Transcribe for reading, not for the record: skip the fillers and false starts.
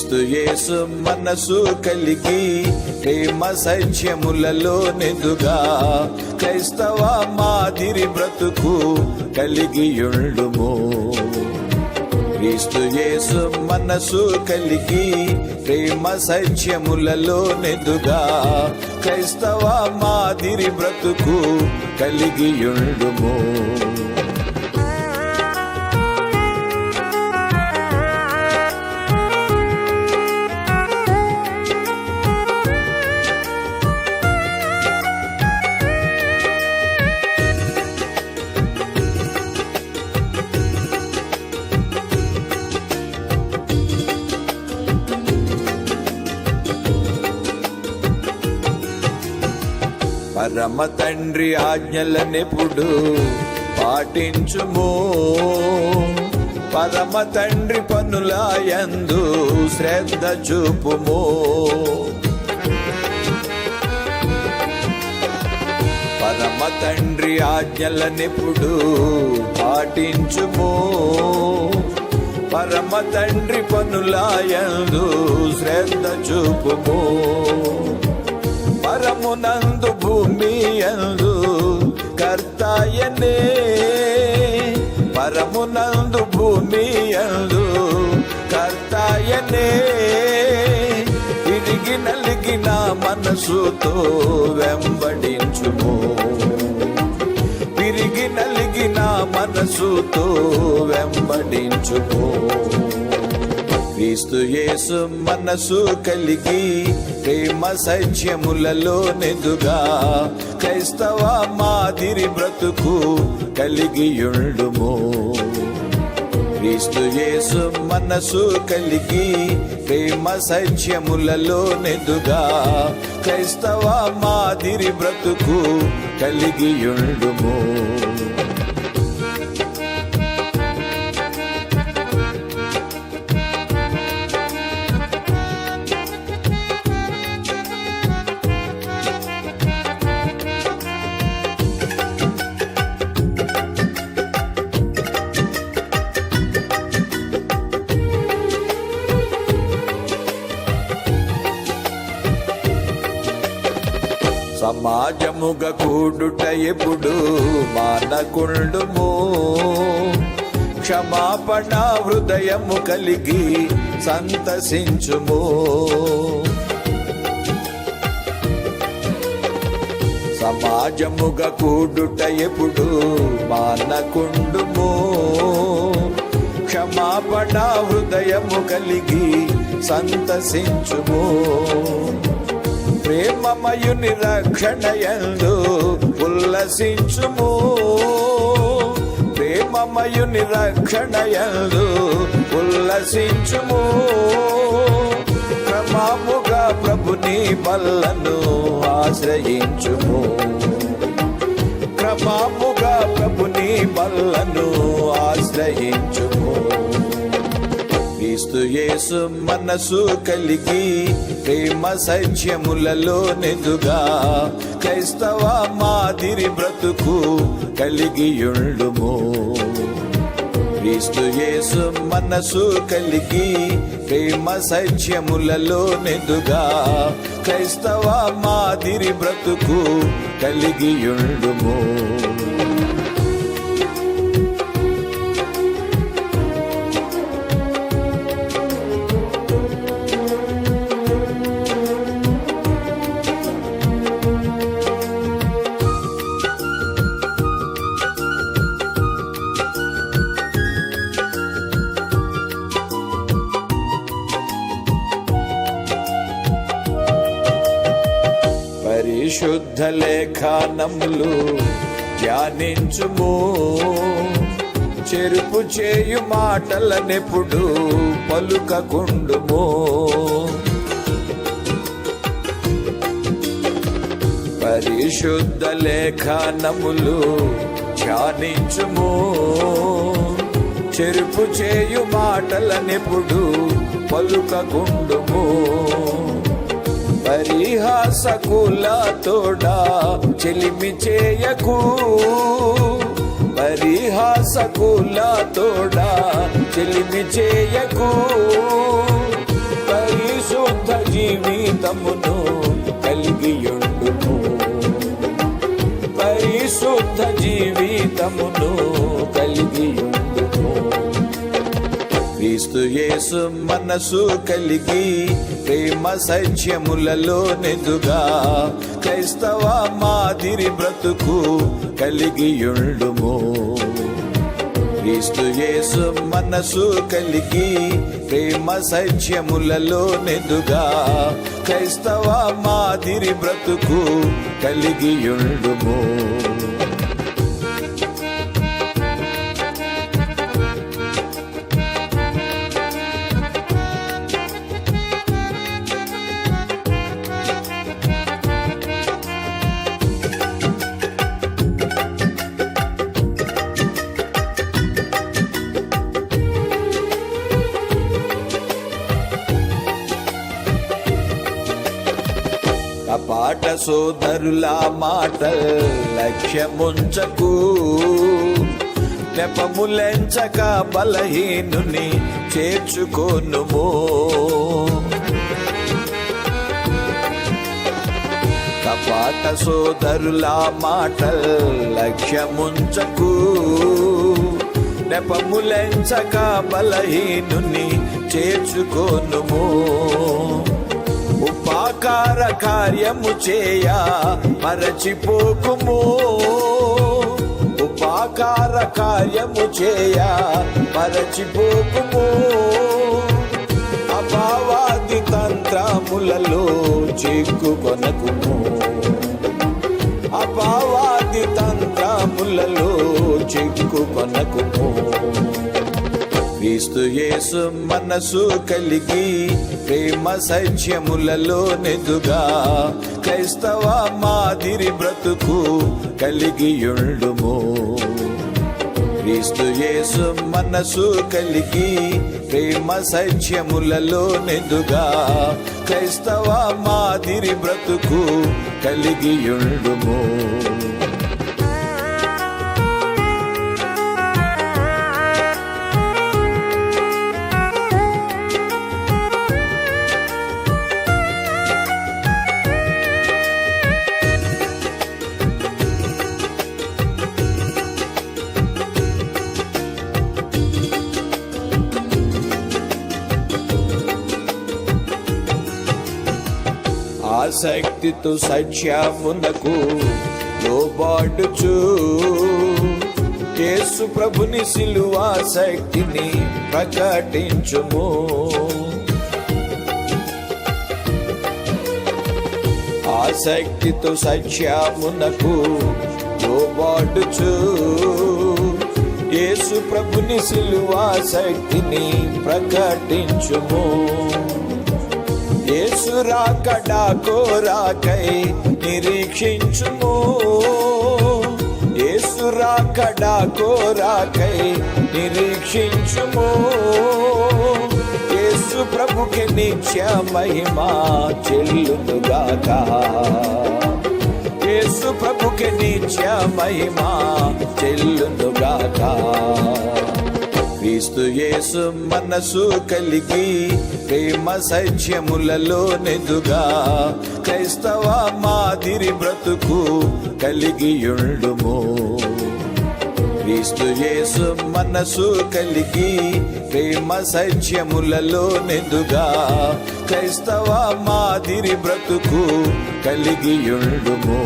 క్రీస్తు యేసు మనసు కలిగి ప్రేమ సత్యములలో నెదుగా క్రైస్తవ మాదిరి బ్రతుకు కలిగియుండుము. క్రీస్తు యేసు మనసు కలిగి ప్రేమ సత్యములలో నెదుగా క్రైస్తవ మాదిరి బ్రతుకు కలిగియుండుము. పరమ తండ్రి ఆజ్ఞలనెప్పుడు పాటించుము. పరమ తండ్రి పనుల యందు శ్రద్ధ చూపుము. పరమ తండ్రి ఆజ్ఞలనెప్పుడు పాటించుము. పరమ తండ్రి పనుల యందు శ్రద్ధ చూపుము. పరమునందు భూమి యందు కర్తాయనే. పరమునందు భూమి యందు కర్తాయనే. తిరిగి నలిగిన మనసుతో వెంబడించుము. తిరిగి నలిగిన మనసుతో వెంబడించుము. క్రీస్తు యేసు మనసు కలిగి ప్రేమ సత్యములలో నెదుగా క్రైస్తవ మాదిరి బ్రతుకు కలిగియుండుము. క్రీస్తు యేసు మనసు కలిగి ప్రేమ సత్యములలో నెదుగా క్రైస్తవ మాదిరి బ్రతుకు కలిగియుండుము. సమాజముగా కూడుట ఎప్పుడు మానకుండుము. క్షమాపణ హృదయము కలిగి సంతసించుము. సమాజముగా కూడుట ఎప్పుడు మానకుండుము. క్షమాపణ హృదయము కలిగి సంతసించుము. ప్రేమమయుని రక్షణయందు ఉల్లసించుము. ప్రేమమయుని రక్షణయందు ఉల్లసించుము. క్రమముగా ప్రభుని బల్లను ఆశ్రయించుము. క్రమముగా ప్రభుని బల్లను ఆశ్రయించుము. క్రీస్తు యేసు మనసు కలిగి ప్రేమ సత్యములలో నెదుగా క్రైస్తవ మాదిరి బ్రతుకు కలిగియుండుము. క్రీస్తు యేసు మనసు కలిగి ప్రేమ సత్యములలో నెదుగా క్రైస్తవ మాదిరి బ్రతుకు కలిగియుండుము. పరిశుద్ధ లేఖనములు ధ్యానించుము. చెరుపు చేయు మాటలనెప్పుడు పలుకకుండుము. పరిశుద్ధ లేఖనములు ధ్యానించుము. చెరుపు చేయు మాటలనెప్పుడు పలుకకుండుము. పరిహాసకుల తోడా చెలిమి చేయకు. పరిహాసకుల తోడా చెలిమి చేయకు. జీవితమును కలిగియుండుము. పరిశుద్ధ జీవితమును కలిగియుండుము. క్రీస్తు యేసు మనసు కలిగి ప్రేమ సత్యములలో నెదుగా క్రైస్తవ మాదిరి బ్రతుకు కలిగియుండుము. క్రీస్తు యేసు మనసు కలిగి ప్రేమ సత్యములలో నెదుగా క్రైస్తవ మాదిరి బ్రతుకు కలిగియుండుము. కపాట సోదరుల మాటల్ లక్ష్యముంచకు, నెపములెంచక బలహీనుని చేర్చుకొనుము. కపాట సోదరుల మాటల్ లక్ష్యముంచకు, నెపములెంచక బలహీనుని చేర్చుకొనుము. ఉపకార కార్యము చేయ మరచిపోకుము. ఉపకార కార్యము చేయ మరచిపోకుము. అపవాది తంత్రములలో చిక్కుకొనకుము. అపవాది తంత్రములలో చిక్కుకొనకుము. క్రీస్తు యేసు మనసు కలిగి ప్రేమ సత్యములలో నెదుగా క్రైస్తవ మాదిరి బ్రతుకు కలిగియుండుము. క్రీస్తు యేసు మనసు కలిగి ప్రేమ సత్యములలో నెదుగా క్రైస్తవ మాదిరి బ్రతుకు కలిగియుండుము. ఆసక్తితో సత్యమునకు లోబడుచు యేసు ప్రభుని సిలువ శక్తిని ప్రకటించుము. ఆసక్తితో సత్యమునకు లోబడుచు యేసు ప్రభుని సిలువ శక్తిని ప్రకటించుము. యేసు రాకడా కోరాకై నిరీక్షించుము. యేసు రాకడా కోరాకై నిరీక్షించుము. యేసు ప్రభుకి నిత్య మహిమా చెల్లునుగాక. యేసు ప్రభుకి నిత్య మహిమా చెల్లునుగాక. క్రీస్తు యేసు మనసు కలిగి ప్రేమ సత్యములలో నెదుగా క్రైస్తవ మాదిరి బ్రతుకు కలిగియుండుము. క్రీస్తు యేసు మనసు కలిగి ప్రేమ సత్యములలో నెదుగా క్రైస్తవ మాదిరి బ్రతుకు కలిగియుండుము.